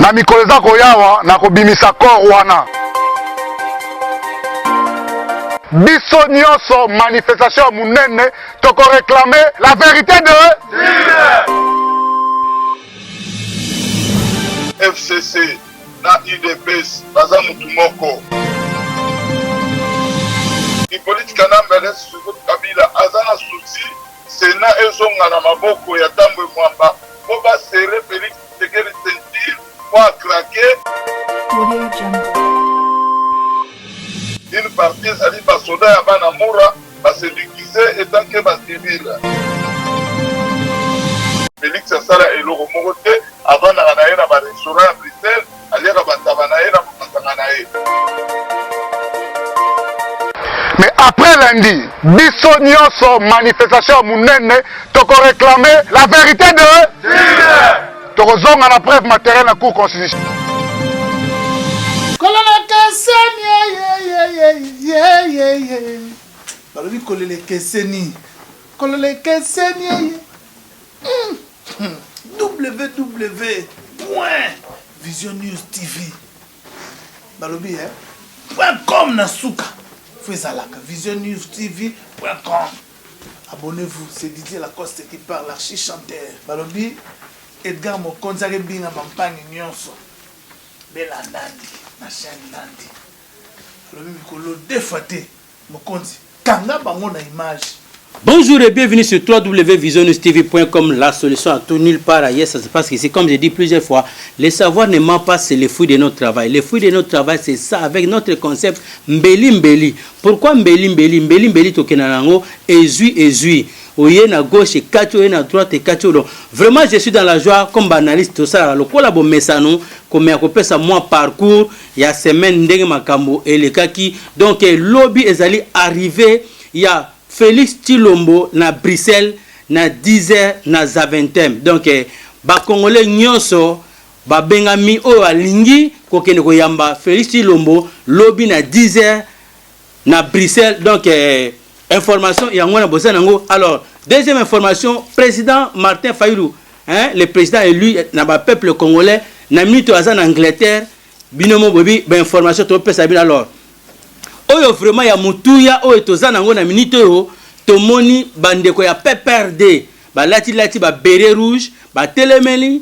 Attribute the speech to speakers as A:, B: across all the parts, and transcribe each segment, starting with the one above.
A: na mikolo eza koyawa na kobimisa kor wana. Biso nyonso manifestation munene toko réclamer la vérité de
B: FCC na UDPS baza mutu moko. Hippolyte Kanambele Sukutu Kabila aza na souci Sena ezonga na maboko ya Tambwe Mwamba po basere Félix Tshisekedi sentir po craquer. Une partie ezali basoda ya bana mura basédukize etant que bacivile. Félix asala eloko moko te avandaka na ye na barestaurant ya Bruxelles aliaka bantaba na ye na bokasanga na ye.
A: Mais après lundi, biso nyonso manifestation munene toko réclamer la vérité de toko zonga na preuve matérielle na cour constitution.
C: Balobi kolele keseni. Kolele keseni. www.visionnews.tv Balobi .com na suka. Fezalaka visionnews.tv.com. Abonnez-vous, c'est Didier Lacoste qui parle, l'archi-chanteur. Balobi Edgar Mokonzare Binga Mampagne Nyonso. Bela Nandi, ma chaîne Nandi. Balobi Mikolo défaté. Mokonzi, kanga bango na image.
D: Bonjour et bienvenue sur www.visionnews.tv.com, la solution à tout nulle part ailleurs. Ça se passe ici, comme j'ai dit plusieurs fois, le savoir ne ment pas, c'est le fruit de notre travail. Le fruit de notre travail, c'est ça, avec notre concept Mbeli Mbeli. Pourquoi Mbeli Mbeli? Mbeli Mbeli tokenanango, ezui. Oye na gauche et kacho, oye na droite et kacho. Vraiment, je suis dans la joie, comme analyste, tout ça. Le collabo mesano, comme à copier ça, moi parcours, il y a semaine, ndenge makambo, et le kaki. Donc, lobby est allé arriver, il y a Félix Tshilombo na Bruxelles na 10h na Zaventem. Donc ba Congolais nyonso ba bengami o alingi kokende koyamba Félix Tshilombo lobby na 10h na Bruxelles. Donc information yango na bosa nango. Alors deuxième information, président Martin Fayulu, le président élu na ba peuple congolais na minute en Angleterre binomo bobi ba information to pesa bien. Alors oyo vraiment ya mutuya oyo tozana ngo na minute oyo tomoni bandeko ya PPRD balati ba beret rouge ba telemeli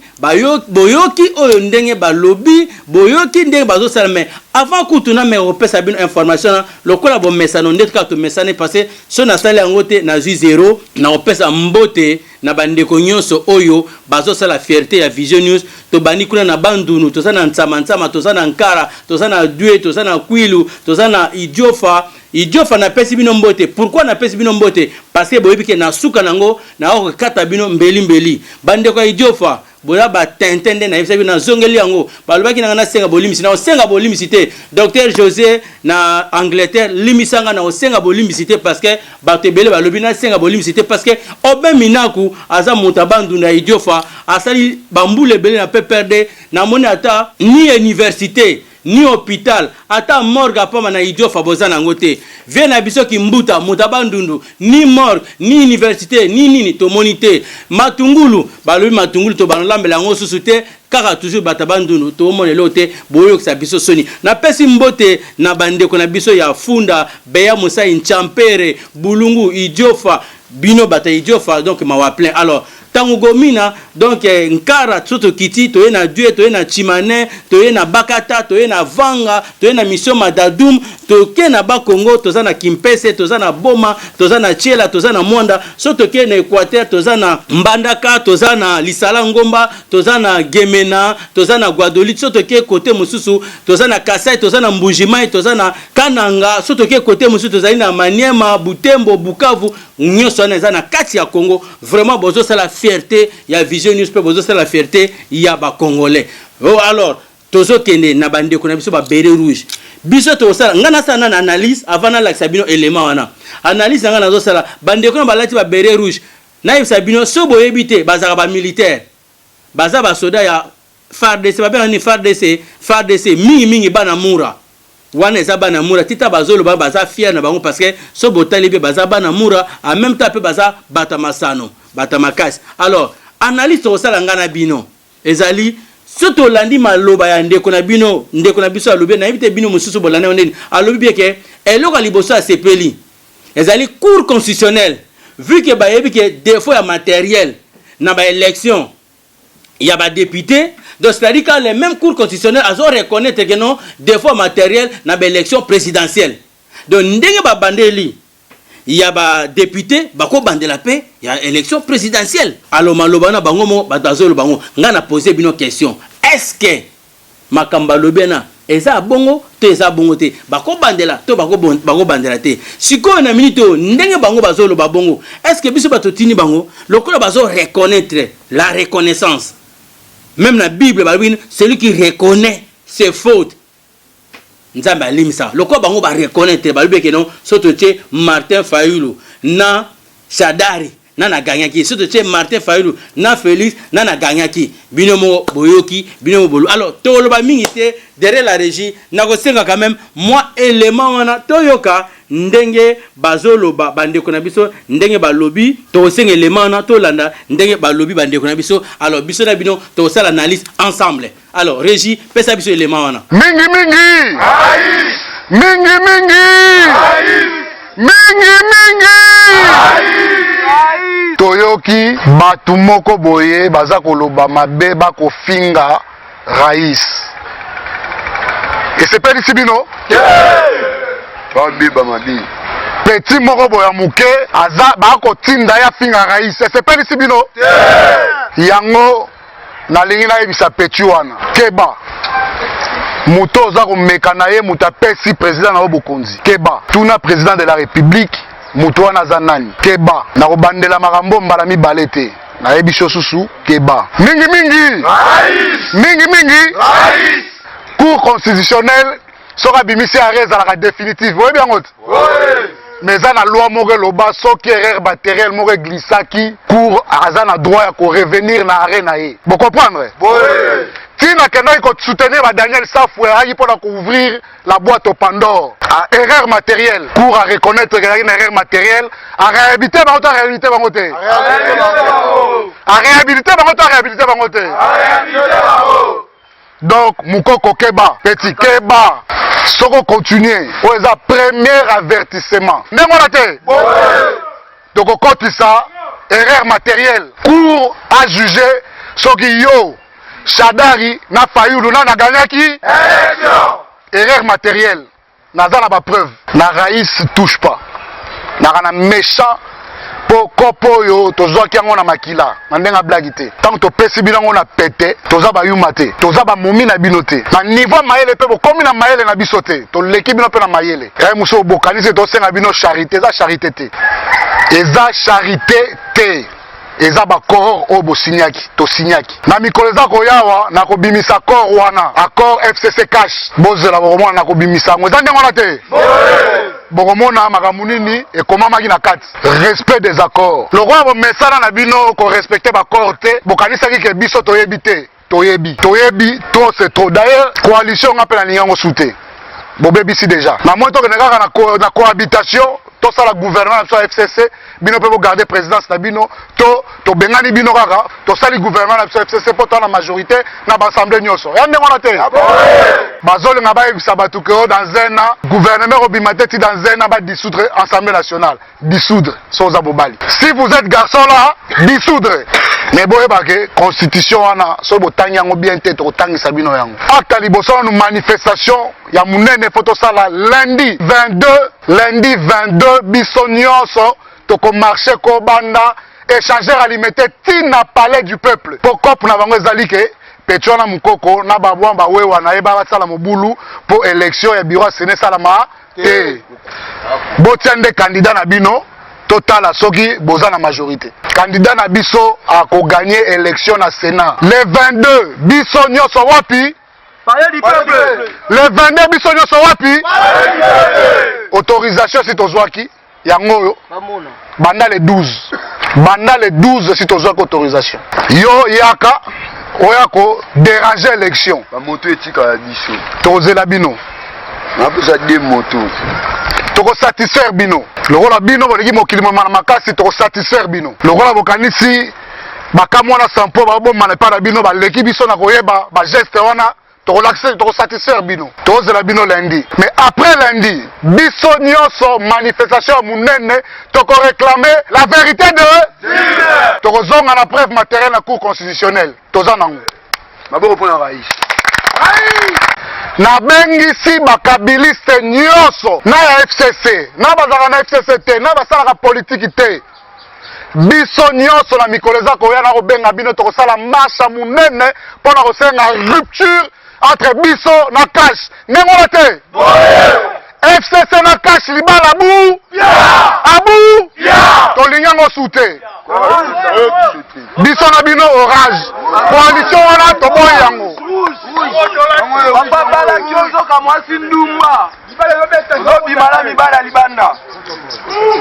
D: boyoki oyo ndenge ba lobby boyoki ndenge bazo sala. Mais avant kutuna me opesa bino information lokola bo mesano ndeto ka to mesane passé so na sala ngote na ju 0 na opesa mbote na bandeko nyonso oyo bazo sala fierté ya Vision News to bani kuna na bandunu to sana ntsama to sana nkara to sana due to sana kwilu to sana idiofa na pesi bino mbote. Pourquoi na pesi bino mbote? Parce que boyebi ke na suka nango na o kata bino mbeli bandeko idiofa bola ba tentende na yebisa bino zongeli yango balobaki na senga bolimisi na senga bolimisi Docteur José na Angleterre limisanga na senga bolimisi parce que batebele balobi na senga bolimisi parce que obe minaku aza mutabandu na idiofa asali bambule bele na PPRD na moni ata ni université ni hôpital ata morgue pa na idiofa bozana ngote vient na biso ki mbuta mutabandundu ni morgue ni université ni nini to monité matungulu balobi matungulu to banolambela ngo susute kaka toujours batabandundu to monelo te boyo sa biso soni na pesi mbote na bandeko na biso ya funda beya musa inchampere bulungu idiofa bino bata idiofa donc ma wa plein. Alors tango gomina donc nkara soto kiti to na Dieu to na Chimane to na Bakata to na Vanga to na mission Madadum to ke na ba Congo to na Kimpese to na Boma to na Chiela to na Mwanda soto ke na Equateur to na Mbandaka to na Lisala Ngomba to na Gemena to na Guadeloupe soto ke côté mususu to na Kasai to na Mbujimai to na Kananga soto ke côté mususu to na Maniema Butembo Bukavu nyonso na kati ya Congo. Vraiment bozo sala fierté ya Vision News pe bozo sala fierté ya ba Congolais. Oh alors tozo kende na bandeko na biso ba beret rouge biso to sala ngana sana na analyse avant na la sabino élément wana analyse ngana zo sala bandeko na balati ba beret rouge na yeb sabino so boyebite bazaka ba militaire baza ba soda ya FARDC ba bana ni FARDC mingi bana mura wana eza bana mura tita bazolo baza fier na bango parce que so botali be baza bana mura en même temps pe baza bata masano bata makasi. Alors analyse to sala ngana bino ezali soto landi maloba ya ndeko na biso alobi na yebite bino mususu bolana ondeni alobi bien que eloko liboso a sepeli ezali cour constitutionnel vu que ba yebi que défaut ya matériel na ba élection il y a ba député donc c'est-à-dire que les mêmes cours constitutionnels azo reconnaître que non défaut matériel na ba élection présidentielle donc ndenge ba bandeli il y a ba député bako bandela paix il y a élection présidentielle alors maloba na bango mo batazolo bango ngana poser bino question est-ce que makamba lobena eza bongo to eza bongo te bako bandela to bako bandela te siko na minute ndenge bango bazolo ba bongo est-ce que biso batotini bango lokola bazo reconnaître la reconnaissance même la Bible celui qui reconnaît ses fautes nzambe alimisa lokola bango ba reconnaître ba lobeke non soto tie Martin Fayulu na Shadari na ganyaki soto tie Martin Fayulu na Félix na ganyaki binomo boyoki binomo bolu alors to loba mingi te derrière la régie na ko senga quand même moi élément wana toyoka ndenge bazoloba bandeko na biso ndenge balobi to senga élément wana to landa ndenge balobi bandeko na biso alors biso na bino to sala analyse ensemble alors régie pesa biso élément wana
A: mingi toyoki batu moko boye baza koloba mabe bakofinga rais esepeli sibino
B: babiba mabi
A: petit moko boye ya moke aza bakotinda ya finga rais esepeli sibino yango nalingi nayebisa peti wana keba moto oza komeka na ye moto apesi président na yo bokonzi keba tuna président de la république moto wana aza nani keba na kobandela makambo mbala mibale te nayebi so susu keba mingi cour constitutionnelle soki abimisi arrêt ezalaka définitive oyebi yango te mais eza na loi moko eloba soki erreur matériel moko eglisaki cour aza na droit ya korevenir na arrêt na ye bocomprendre tina kendaki kosoutenir badaniel safu ayaki mpona kouvrir la boîte au Pandore erreur matérielle cour à reconnaître ezalaki na erreur matérielle a réhabilité bango to a réhabilité bango te a réhabilité bango to a réhabilité bango te donc mukoko keba petit keba soko continuer oyo eza premier avertissement ndenge wana te tokokotisa erreur matérielle cour a jugé soki yo Shadari na Fayulu na gagné erreur matérielle naza na ba preuve na Raïs touche pas na méchant po kopo yo tozwaki yango na makila na ndenga blague te tant to pesi bilango na pété toza ba yuma te toza ba momi na bino te na niveau mayele pe bokomi na mayele na biso te to leki bino pe na mayele muso bokanise to senga bino charité eza charité te eza charité te eza ba corps o bo signaki to signaki na mikolo eza koyawa na kobimisa corps wana accord FCC cash bozela bomona na kobimisa ngo eza ndengo na te bokomona makambo nini ekomamaki na kati respect des accords lokola bomesana na bino korespecte baccord te bokanisaki ke biso toyebi te toyebi trop c'est trop d'ailleurs coalition nga mpe na lingi yango su te bobebisi déjà na moi tokende kaka na cohabitation tosala gouvernement na FCC bino mpe bogarde présidence na bino to bengani bino kaka tosali gouvernement na FCC mpo toa na majorité na baassemblée nyonso ya ndenge wana te bazolinga bayebisa bato ke dans un an gouvernement obima te ti dans un an badissoudre assemblée nationale dissoudre so oza bobali si vous êtes garçon là dissoudre mais boyeba ke constitution wana so botangi yango bien te tokotangisa bino yango acte liboso wana manifestation ya munene fo tosala lundi 22 biso nyonso tokomarche kobanda échanger alimete tina palais du peuple pokop na bango ezali ke petio na mukoko na babwamba wewa na yeba basala mobulu po élection ya bureau séné salama te botia nde candidat na bino totala soki boza na majorité candidat na biso ako gagner élection na Sénat le 22 biso nyonso wapi palais du peuple le 22 biso nyonso wapi autorisation si tozwaki yango banda le 12 si tozwaki autorisation yo yaka oyako déranger élection
B: bamoto etika ya biso
A: tozela bino
B: napesa de moto
A: tokosatisfaire bino lokola bino bolingi mokili mama na makasi tokosatisfaire bino lokola bokanisi bakamwana sampo babomana epai na bino baleki biso na koyeba bageste wana tokosatisfaire bino tokozela bino lundi. Mais après lundi biso nyonso manifestation ya monene tokoréclame la vérité de tokozonga na preuve matérielle na cour constitutionnelle toza nango maboko mpona rais nabengisi bakabiliste nyonso na ya FCC na bazalaka na FCC te na basalaka politiki te biso nyonso na mikolo eza koya na kobenga bino tokosala marsha monene mpona kosenga rupture entre biso na cash ndenge wana te FCC na cash libala abu abu tolingi yango su te biso na bino orange coalition wana toboyi yango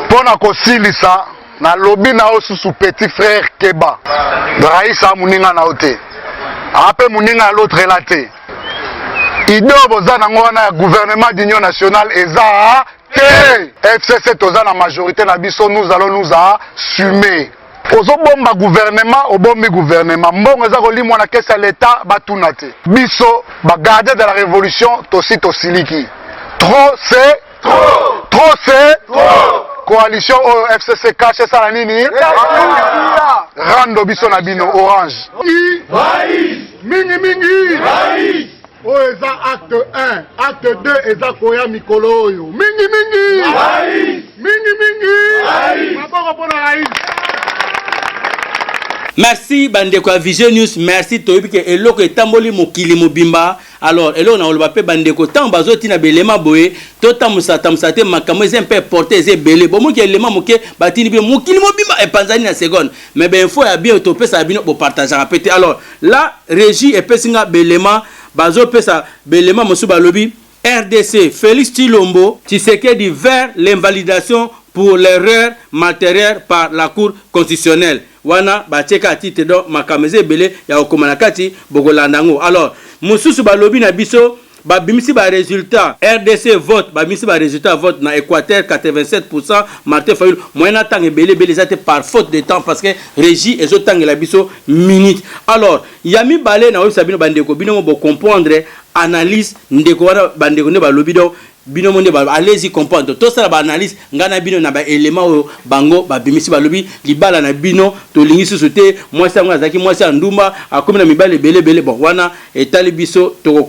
A: mpona kosilisa nalobi na yo susu petit frère Keba raisa moninga na yo te ape moninga ya l'autre la te idée oyo boza nango wana ya gouvernement d'union nationale eza te FCC toza na majorité na biso nous allons nous assumer ozobomba gouvernement obombi gouvernement mbongo eza kolimwa na kesi ya l'état batuna te biso bagardien de la révolution tosi tosiliki trop c'est trop c'est coalition oyo FCC cache esala nini rando biso na bino orange mingi oyo eza acte 1 acte 2 eza koya mikolo oyo mingi maboko mpona rais.
D: Merci bandeko Vision News, merci toyebi ke eloko etamboli mokili mobimba. Alors eloko na oloba pe bandeko tant bazoti na belema boye to tamusa te makambo eze mpe porter eze belé bon moki elema moke batini bi mokili mobimba e panzani na seconde mais ben info ya bien to pesa bino bo partager répéter. Alors la régie e pesinga belema bazo pesa belema mosu balobi RDC Félix Tshilombo Tshisekedi vers l'invalidation pour l'erreur matérielle par la Cour constitutionnelle. Wana bacheka titre do makameze belé ya okomana kati bogolandango. Alors mususu balobi na biso babimisi ba résultat RDC vote babimisi ba résultat vote na Équateur 87%, Martin Fayulu moyena tang belé zate par faute de temps parce que régie ezo tang la biso minute. Alors yami balé na sabino bandeko bino bo comprendre analyse ndeko wana bandeko ne balobi do bino monde ba allez-y comprendre tout ça ba analyse ngana bino na ba élément o bango ba bimisi balobi libala na bino to lingi sosote moi ça ngazaki moi ça ndumba akomi na mibale belé bon wana etali biso to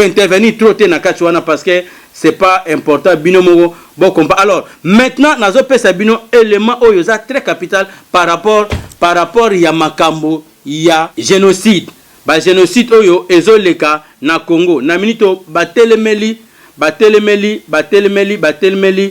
D: intervenir trop te na kati wana parce que c'est pas important bino mo bon combat. Alors maintenant nazo pesa bino élément oyo za très capital par rapport ya makambo ya génocide ba génocide oyo ezoleka na Congo na minito batelemeli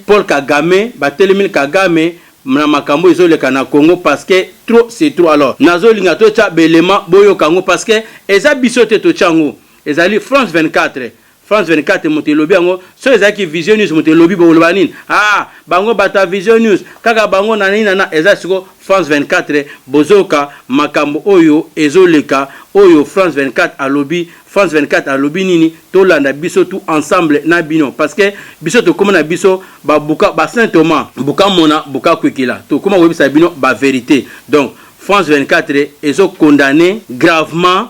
D: Paul Kagame batelemeli Kagame na makambo ezoleka na Congo parce que trop c'est trop. Alors nazo linga to cha belema boyo kango parce que eza bisote to chango ezali France 24 motelobi yango so ezaki Vision News motelobi bolobanine bango bata Vision News kaka bango na nini na eza siko France 24 bozoka makambo oyo ezoleka oyo France 24 alobi France 24 alobi nini tolanda biso tout ensemble na bino parce que biso to koma na biso ba buka ba Saint Thomas buka mona buka kwikila to koma webisa bino ba vérité. Donc France 24 ezo condamné gravement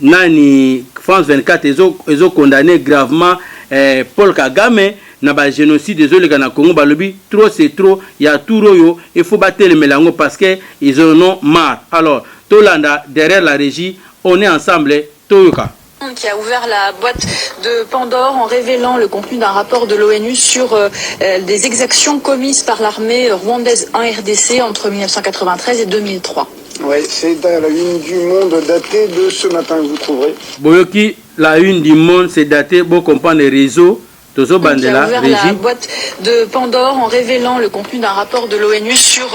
D: nani France 24 ezo condamné gravement Paul Kagame na ba génocide désolé na Congo balobi trop c'est trop ya turoyo il faut battre le melango parce que ils en ont marre. Alors tolanda derrière la régie on est ensemble toyoka
E: qui a ouvert la boîte de Pandore en révélant le contenu d'un rapport de l'ONU sur des exactions commises par l'armée rwandaise en RDC entre 1993 et 2003.
F: Oui, c'est à la une du Monde datée de ce matin que vous trouverez.
D: Boyoki, la une du Monde, c'est daté, bon comprendre les réseaux. Qui a ouvert
E: la boîte de Pandore en révélant le contenu d'un rapport de l'ONU sur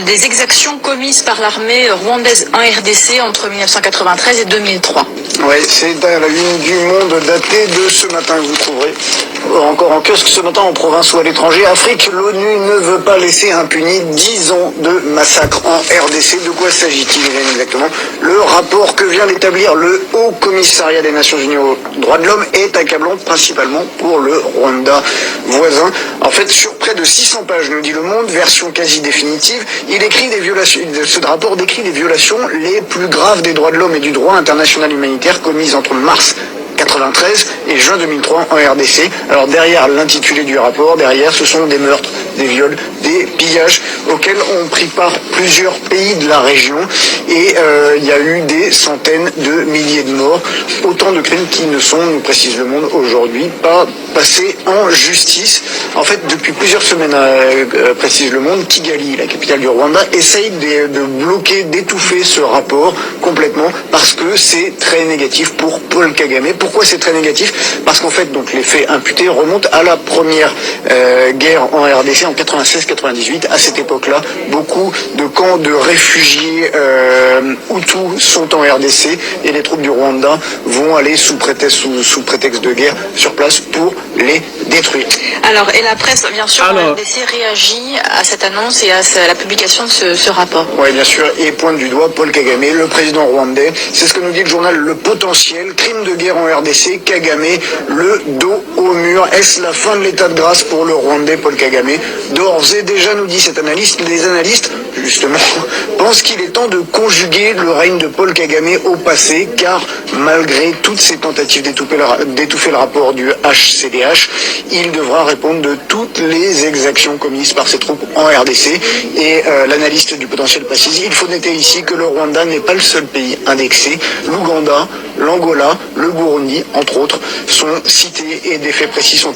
E: des exactions commises par l'armée rwandaise en RDC entre 1993 et 2003.
F: Oui, c'est à la une du Monde datée de ce matin que vous trouverez. encore en kiosque ce matin en province ou à l'étranger. Afrique, l'ONU ne veut pas laisser impunis 10 ans de massacre en RDC. De quoi s'agit-il exactement? Le rapport que vient d'établir le Haut Commissariat des Nations Unies aux droits de l'homme est accablant, principalement pour le Rwanda voisin. En fait, sur près de 600 pages, nous dit Le Monde, version quasi définitive, ce rapport décrit des violations les plus graves des droits de l'homme et du droit international humanitaire commises entre mars 93 et juin 2003 en RDC. Alors derrière l'intitulé du rapport, derrière ce sont des meurtres, des viols, des pillages auxquels ont pris part plusieurs pays de la région et il y a eu des centaines de milliers de morts. Autant de crimes qui ne sont, nous précise Le Monde aujourd'hui, pas passés en justice. En fait, depuis plusieurs semaines, précise Le Monde, Kigali, la capitale du Rwanda, essaye de bloquer, d'étouffer ce rapport complètement parce que c'est très négatif pour Paul Kagame. Pourquoi c'est très négatif? Parce qu'en fait, donc, les faits imputés remontent à la première guerre en RDC en 96-98. À cette époque-là, beaucoup de camps de réfugiés Hutus sont en RDC et les troupes du Rwanda vont aller sous prétexte de guerre sur place pour les détruire.
E: Alors, et la presse, bien sûr, en RDC réagit à cette annonce et à la publication de ce rapport.
F: Oui, bien sûr, et pointe du doigt Paul Kagame, le président rwandais. C'est ce que nous dit le journal Le Potentiel. Crime de guerre en RDC, Kagame, le dos au mur. Est-ce la fin de l'état de grâce pour le Rwandais Paul Kagame? D'ores et déjà, nous dit cet analyste, les analystes, justement, pensent qu'il est temps de conjuguer le règne de Paul Kagame au passé, car malgré toutes ces tentatives d'étouffer le rapport du HCDH, il devra répondre de toutes les exactions commises par ses troupes en RDC. Et l'analyste du Potentiel précise, il faut noter ici que le Rwanda n'est pas le seul pays indexé. L'Ouganda, l'Angola, le Burundi, entre autres, sont cités et des faits précis sont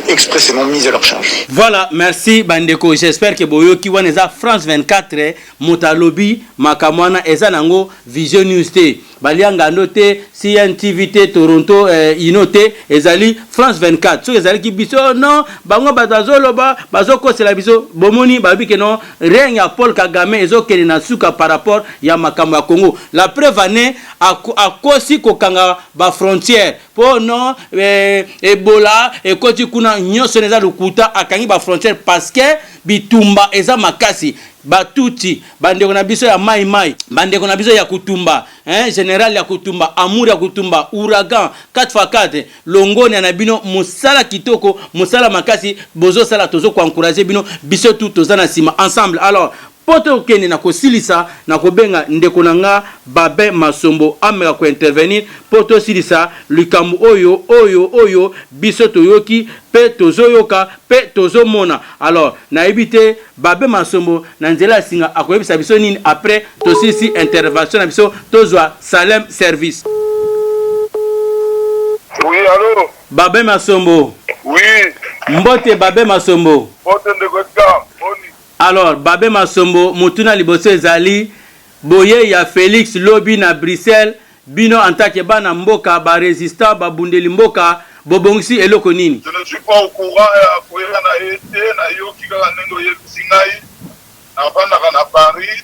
F: expressément mis à leur charge.
D: Voilà, merci Bandeko. J'espère que Boyo Kiwaneza France 24, Motalobi, Makamwana, Ezanango, Vision News T. Balianga noté, CNTV T, Toronto, Inoté, Ezali, France 24. So Ezali qui biso, non, Bango Badazolo, Bazoko, c'est la biso, Bomoni, Babi, que non, rien à Paul Kagame, Ezo Kerenasuka par rapport à Makamba Congo. La preuve année, à Kosi Kokanga, ba frontière. Pour non, Ebola, et Koti Kuna, Nyoso Neza Lukuta, à Kangi, ba frontière, parce que Bitumba, Eza Makasi. Batuti bande kona biso ya mai bande kona biso ya kutumba général ya kutumba amour ya kutumba ouragan 4x4 longoni na bino musala kitoko musala makasi bozo sala tozo ko encourager bino biso tout tozana sima ensemble. Alors poto kene na kosilisa na kobenga ndeko nanga Babe Masombo ameka ko intervenir poto silisa likambo oyo biso toyoki pe tozoyoka pe tozomona. Alors na ebité Babe Masombo na nzela singa akoyebisa biso nini après tosisi intervention na biso tozwa Salem service.
B: Oui, allô?
D: Babe Masombo.
B: Oui.
D: Mbote Babe Masombo.
B: Mbote ndekota.
D: Alors, Babe Masombo, Mutuna Liboso ezali, boye ya Félix Lobi na Bruxelles, bino antake bana mboka, ba résistant, ba bundeli mboka, bobongisi eloko nini?
B: Je ne suis pas au courant ya koyela na ete, na yoki kaka nendo yebisi ngai, navandaka na Paris,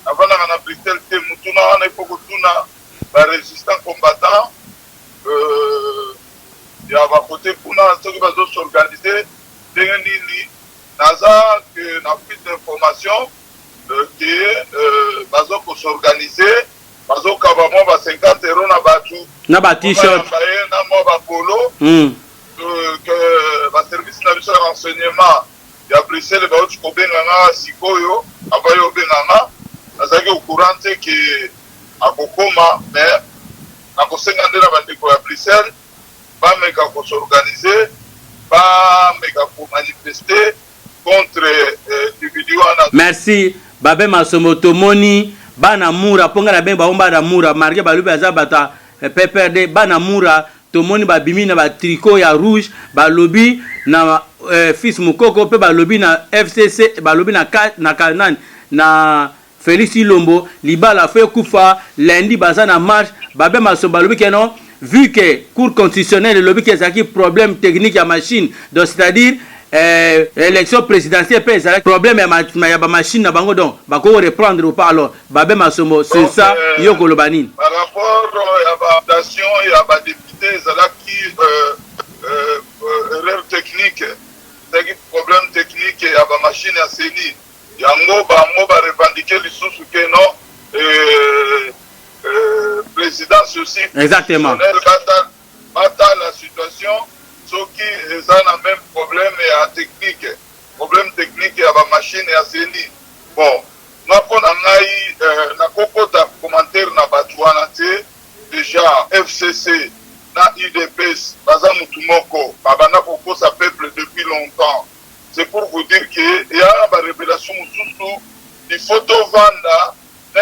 B: navandaka na Bruxelles te, mutuna wana ifo kotuna ba résistant combattant, ya ba kote kuna, soki bazo s'organiser, ndenge nini, naza que na prise d'information que bazo ko s'organiser bazo kaba mo ba 50 € na batu
D: na ba t-shirt
B: na mo ba polo que ba service na biso renseignement ya Bruxelles ba uti ko benga sikoyo abayo benga nazaki au courant que akokoma mais akosenga ndena bandeko ya Bruxelles ba meka ko s'organiser ba meka ko manifester contre
D: merci Babe Masombo tomoni bana mura ponga na ben baomba na mura marge balubi azabata PPRD bana mura tomoni babimi na ba tricot ya rouge balobi na fils Mukoko pe balobi na FCC balobi na Kanan na Félix Ilombo libala fait kufa lundi bazana marche Babe Masombo balobi que non vu que cour constitutionnelle lobby que ça qui problème technique ya machine donc c'est-à-dire élection présidentielle peut être problème ya ba machine na bango donc ba ko reprendre ou pas. Alors Babe Masombo c'est ça yoko lobani
B: par rapport à la votation et à la député zala qui erreur ya CENI. Yango bango ba revendiquer lisusu que non présidence aussi.
D: Exactement.
B: Bata la situation, ceux qui ont le même problème technique. Problème technique à la machine et à CENI. Bon, nous avons un commentaire na Batouana déjà FCC, na IDPS, Baza Moutoumoko, Babana Koko sa peuple depuis longtemps. C'est pour vous dire qu'il y a une révélation surtout, il faut vendre,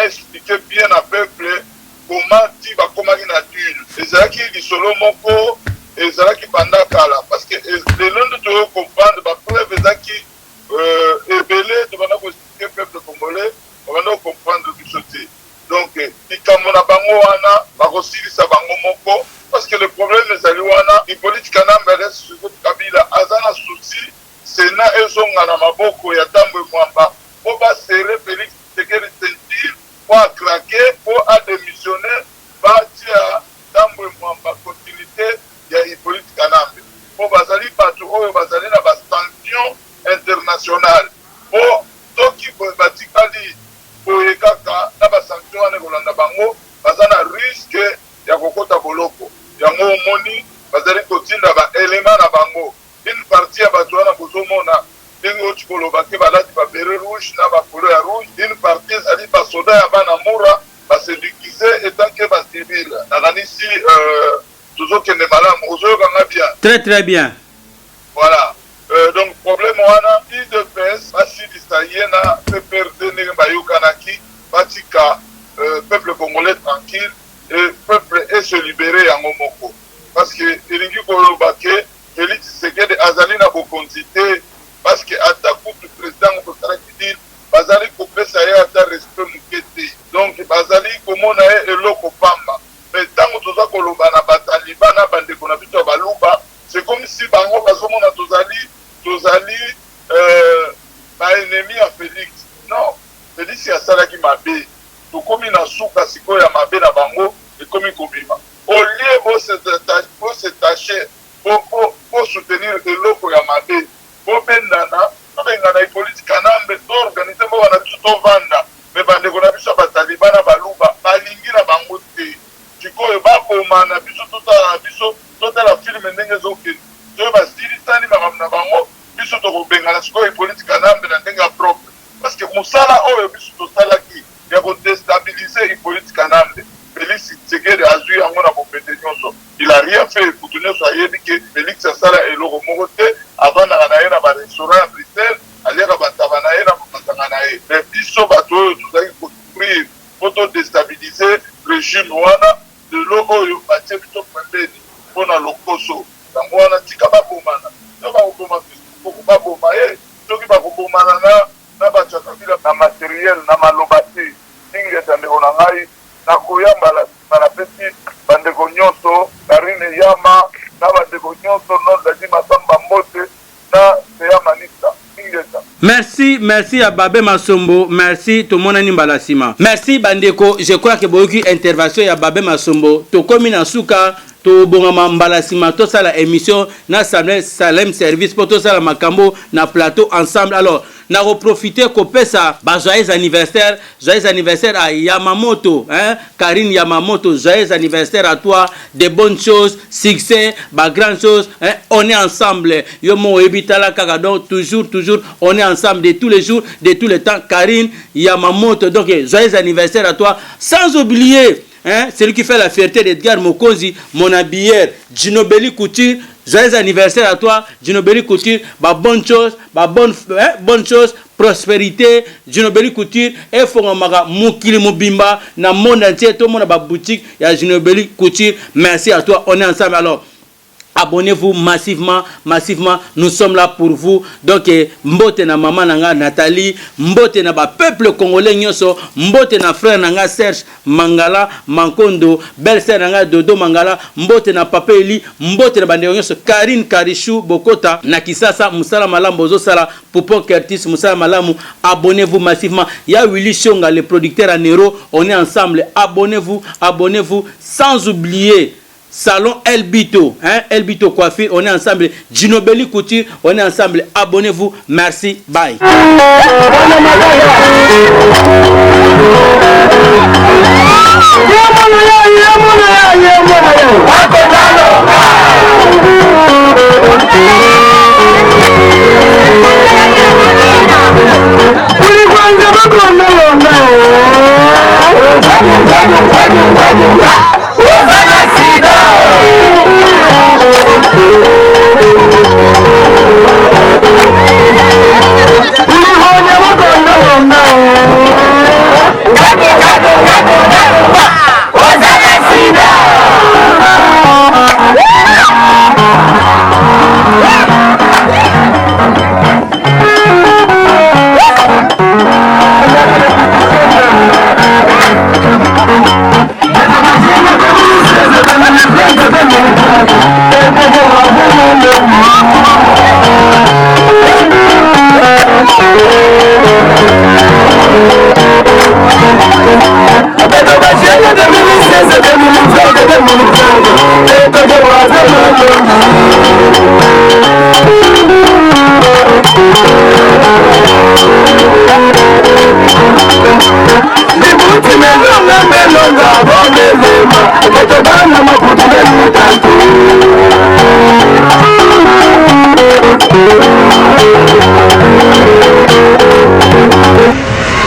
B: expliquer bien à peuple comment tu vas comment il a dû. Et c'est là qui dit solo moko, et c'est là qui pendant kala. Parce que les gens doivent comprendre, la preuve est là qui est belé, de manière que le peuple congolais, on va comprendre du côté. Donc, il y a bango wana, aussi sa bango moko, parce que le problème est wana, il politique kanamba reste sur Kabila, azana souci, Sénat et zonga maboko ya tambo mwamba, pour pas serrer Félix Tshisekedi sentir, pour craquer, pour démissionner, pour dire tambo mwamba continuité, il y a politique kanamba. Pour bazali partout, bazali na ba sanction internationale. Pour ceux qui veulent batikali, pour les kaka, na ba sanction ane kolanda bango, bazana risque ya kokota boloko. Yango moni, bazali kotinda ba élément na bango. Une partie à Batouana Bozomona, une rouge, rouge, une partie à soda à Banamura, se déguiser et tant que va civil. Ici, toujours qu'il est malade, bien.
D: Très très bien.
B: Voilà. Donc, problème, on a dit de pèse, Basi Disayena, PPRD, Bayukanaki, Batika, peuple congolais tranquille, et peuple est se libérer en Momoko. Parce que, il y a Félix Tshisekedi azali na bokonzité parce que attaque du président Mokotaraki bazali kopesa ye ata respect mukete donc bazali komona ye eloko pamba mais tango toza koloba na bataliba na bandeko na biso baluba c'est comme si bango bazomona tozali ba ennemi ya Félix. Non, Félix asalaki mabe tokomi na suka sikoyo ya mabe na bango ekomi kobima au lieu bo se tâcher pour soutenir le loco ya mabe pour bendana na politique kanambe to organiser mo wana tout vanda mais bande ko na biso bataliba na baluba balingi na bango te tikoyo ba koma na biso tota la film ndenge zoke to ba stili tani na bango biso to ko benga na sikoyo politique kanambe na ndenga propre parce que musala oyo biso to sala ki ya ko déstabiliser politique kanambe Félix Tshisekedi a joué en mon compétition. Il n'a rien fait pour tenir sur Ayebi que Félix Sassala et Loro Morote avant d'aller dans un restaurant à Bruxelles, aller à Batabanae, à Batabanae. Mais Bisso Bato, tout ça, il faut souffrir, pour déstabiliser le régime Wana, de l'eau, Mathieu Bito Pembeni, pour la Lokoso. Dans Wana, Tikaba Bomana. Il va au Bomana, il va au Bomana, il va au Bomana, na matériel, na malobati, Ingeta Neonangai. Na koyamba la petite bandeko nyonso Karine Yama na bandeko nyonso non daji masamba mbote na seya manisa ingeza.
D: Merci à Babé Masombo, merci tout le monde nimbala sima. Merci bandeko, je crois que beaucoup intervention ya Babé Masombo to komi na suka to bongama mbala sima to sala émission na Salem service pour to sala makambo na plateau ensemble. Alors na reprofiter kopesa ba joyeux anniversaire à Yamamoto, hein, Karine Yamamoto, joyeux anniversaire à toi, de bonnes choses, succès, ba grandes choses, hein, on est ensemble. Yo mo ebitala kaka donc toujours on est ensemble de tous les jours, de tous les temps. Karine Yamamoto, donc joyeux anniversaire à toi, sans oublier hein, celui qui fait la fierté d'Edgar Mokonzi, mon habilleur, Ginobeli Couture. Joyeux anniversaire à toi, Ginobeli Couture. Bonne chose, bonne chose, prospérité, Ginobeli Couture. Et Fongomaga Moukili Mobimba, dans le monde entier, tout le monde a boutique, il y a Ginobeli Couture. Merci à toi, on est ensemble alors. Abonnez-vous massivement, nous sommes là pour vous. Donc, mbote na maman nanga Nathalie, mbote na ba peuple congolais nyoso, mbote na frère nanga Serge Mangala, Mankondo, belle-sœur nanga Dodo Mangala, mbote na papa Eli, mbote na bande nyoso Karine Karichou Bokota, na Kisasa Musala Malam Bozo Sala, Popo Curtis Musala Malamu. Abonnez-vous massivement. Il y a Willy Shonga, le producteur à Nero, on est ensemble. Abonnez-vous, sans oublier Salon Elbito, hein, Elbito Coiffure, on est ensemble. Ginobelli Couture, on est ensemble. Abonnez-vous, merci, bye.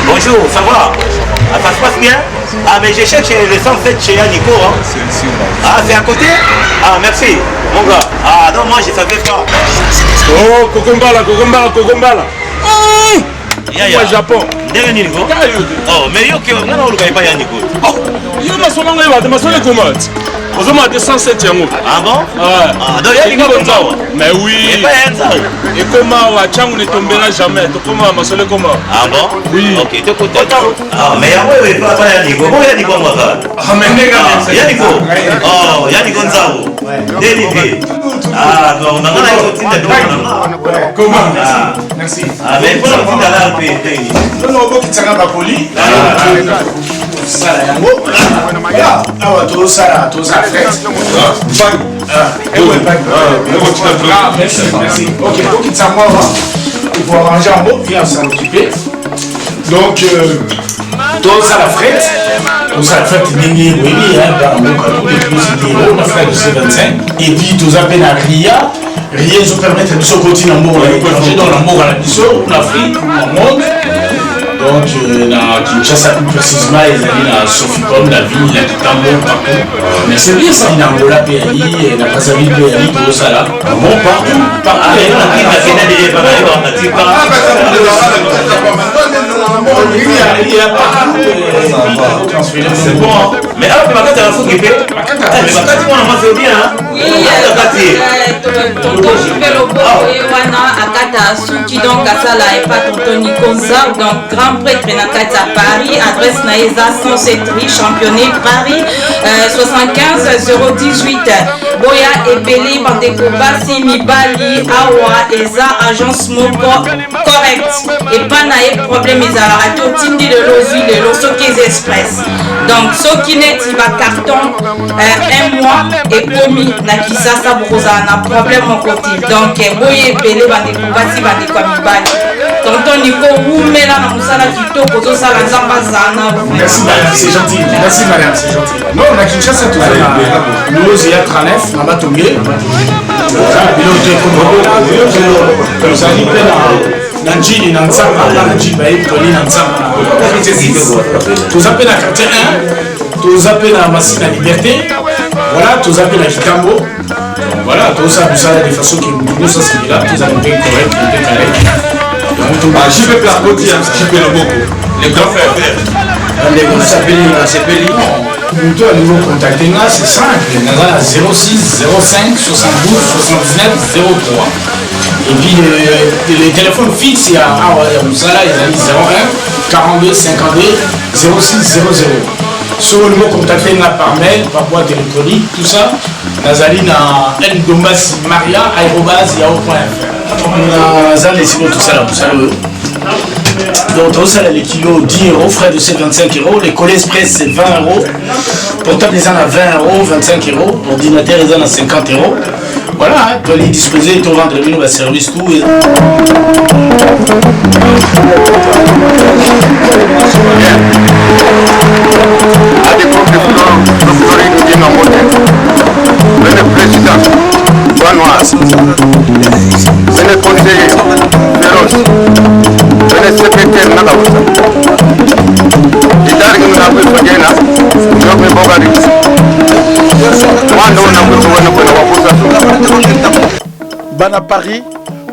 G: Bonjour, ça va? Ça se passe bien? Ah, mais je cherche le 107 chez Nico. Hein. Ah, c'est à côté? Ah, merci, mon gars. Ah, non, moi, je savais pas.
H: Oh, Kokombala.
G: Moi, Japon. Oh, mais yo, on a pas Nico.
H: Oh, il y a des 107 yango.
G: Ah bon?
H: Ah,
G: donc il y a des gens.
H: Mais oui. Et comment on a Tchang ne tombera jamais. Comment on a comment?
G: Ah bon?
H: Oui.
G: Ok, tu écoutes. Ah, mais il y a pas Nico. Bon, il y a Nico, moi.
H: Ah, mais
G: il y a Nico. Oh, il y a Nico Nzao. Délivré. Ah, bon, on a un de
H: comment? Merci.
G: Ah, mais il faut le dire à la
C: non, non, qui tient pas poli. Ça là, yango. Voilà. Ah ouais, tout ça frère. Merci. Ok, donc il tient moi. Il faut arranger en haut, viens s'en occuper. Donc, tout ça la frette. Tout ça la frette, oui, dans le cas où les plus on a fait de C25. Et puis, tout ça, peine à Ria. Rien ne permet de se continuer en mort. Dans l'amour à la mission, en Afrique, dans le monde. Donc, dans Kinshasa, plus précisément, ils allaient dans Soficom, la ville, la Kitambo, partout. Mais c'est bien ça, dans Angola, PRI, dans Brazzaville, PRI, tout ça là. Bon, partout.
G: C'est bon. Mais alors, tu as un fou qui fait. Mais tu m'en fait bien.
I: Oui, tonton Jupelo Wana Akata Suki donc Kasala et pas tonton Nikonza donc grand prêtre Nakata Paris adresse Naïza 107 rue championné Paris 75 018 Boya et Belé Bandeko Bassi Mibali Awa Eza agence Moko correct et pas naïe problème ils alors à tout tindi de l'ozui de l'Osokez Express donc ce qui n'est il va carton un mois et commis Nakisa Sabrosa n'a problème mon côté donc Boya et Belé Bandeko Bassi Bandeko Mibali tonton Nico Oumela na Moussala Kito Kozo Sala Zamba Zana.
C: Merci madame, c'est gentil. Merci madame, c'est gentil. Non, on a Kinshasa tout ça. Nous, il y a 39, Mama Tomé. Nanjini Nansama, Nanjini Baïkoli Nansama. Tous appellent à quartier 1, tous appellent à Massine à Liberté. Voilà, tous appellent à Kitambo. Voilà, tout ça, de façon que nous, ça c'est là, tous appellent correct, bien carré.
H: J'y vais faire côté, j'y vais le beaucoup. Les grands frères.
C: Les gars s'appellent nous doit nous contacter là, c'est simple. Nous avons 06 05 72 79 03. Et puis les téléphones fixes, il y a Moussala, il y a 01 42 52 06 00. Si vous nous contactez par mail, par boîte électronique, tout ça, Nazali na ndombasi maria@yahoo.fr. On a ça les tout ça là, vous savez. Donc, au salaire, les kilos 10 euros, frais de c'est 25 euros. Les collets express, c'est 20 euros. Portable, ils en ont 20 euros, 25 euros. Ordinateur, ils en ont 50 euros. Voilà, hein, tu vas les disposer, tu vas vendre le va service, tout. Et...
A: le président Banoise, le conseiller Féroce, le secrétaire Nagawusa, l'Italie nous a fait Fagena, nous avons fait Bogaris.
J: Bana Paris,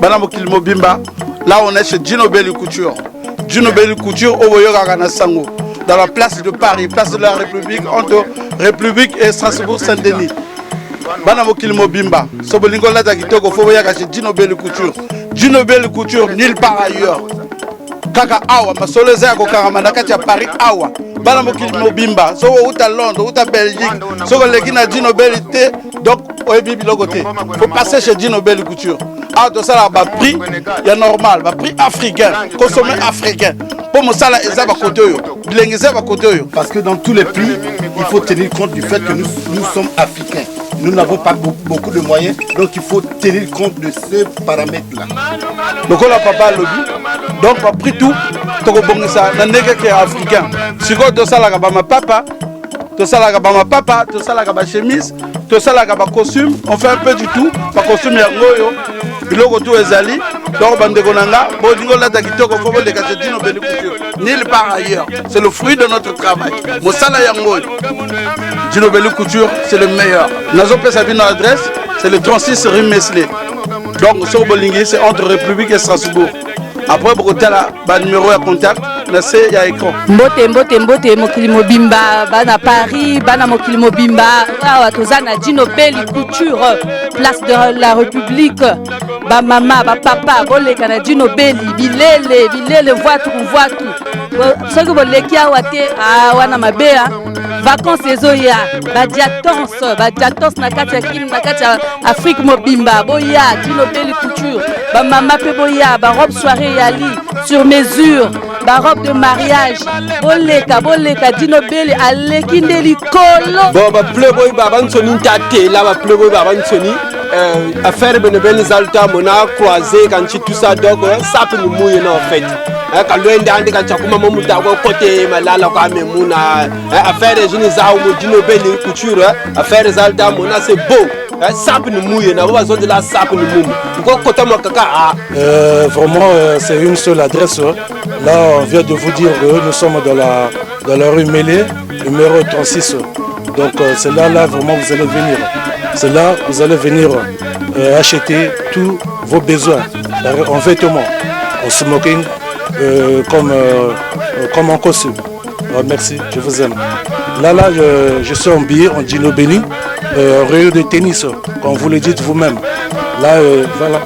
J: Bana Mokil Mobimba, là on est chez Gino Belli Couture. Gino Belli Couture au Boyogana Sango, dans la place de Paris, place de la République, entre République et Strasbourg-Saint-Denis. Bana Mokil Mobimba, Sobolingo Lata Kitoko, Foboyaga chez Gino Belli Couture. Gino Belli Couture, nulle part ailleurs. Kaka Awa, ma soleza ya kokarama nakati ya Paris Awa. Bana Mokil Mobimba, so uta Londres, uta Belgique, so koleki na Gino Belli te, donc oyebi biloko te. Faut passer chez Gino Belli Couture. Ah, tout ça là, bah prix, il y a normal, bah prix africain, consommé africain. Pour moi ça là, ils avaient côté yo, bilinguisé à côté yo.
K: Parce que dans tous les prix, il faut tenir compte du fait que nous sommes africains. Nous n'avons pas beaucoup de moyens, donc il faut tenir compte de ces paramètres-là.
J: Donc on a papa lobby, donc on a pris tout, donc on a ça, on est africain. Si on a ça là, ma papa, tout ça là, ma papa, tout ça là, ma chemise, tout ça là, ma costume, on fait un peu du tout, ma costume est ngoyo, biloko tout est ali, donc on a là, bon dingo là d'agito qu'on faut les gâteaux Gino Belli Couture, nulle part ailleurs. C'est le fruit de notre travail. Mon salaire ngoyo. Gino Belli Couture, c'est le meilleur. Nazo Pesabine adresse, c'est le 36 rue Mesley. Donc, sur Bolingui, c'est entre République et Strasbourg. Après, pour le numéro de contact, il y a écran.
L: Mbote, Mokili Mobimba, Bana Paris, Bana Mokili Mobimba, Tozana Gino Belli Couture, place de la République, ba mama, ba papa, boleka na Gino Belli, bilele, voit tout. Ce que vous voulez qu'il y a, wana mabea. Vacances ezoya badiatons na kati ya kim na kati ya Afrique mobimba boya Gino Belli Couture ba mama pe boya ba robe soirée yali sur mesure ba robe de mariage boleka Gino Belli aleki ndeli kolo
M: bon ba playboy ba bansoni tate la ba playboy ba bansoni affaire benebeni zalta mona croisé quand tout ça donc ça peut nous mouiller en fait quand loin d'ande quand chakuma momuta ko côté malala ko amemuna affaire de jeunes za mo Gino Belli Couture affaire zalta mona c'est beau ça peut nous mouiller na besoin de la ça peut nous mouiller ko côté mo kaka
N: vraiment c'est une seule adresse là on vient de vous dire que nous sommes dans la rue Mélé numéro 36 donc c'est là vraiment vous allez venir. C'est là que vous allez venir acheter tous vos besoins en vêtements, en smoking, comme en costume. Merci, je vous aime. Là, je suis en billet en Gino Belli, rayon de tennis, comme vous le dites vous-même. Là, voilà,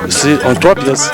N: c'est en 3 pièces.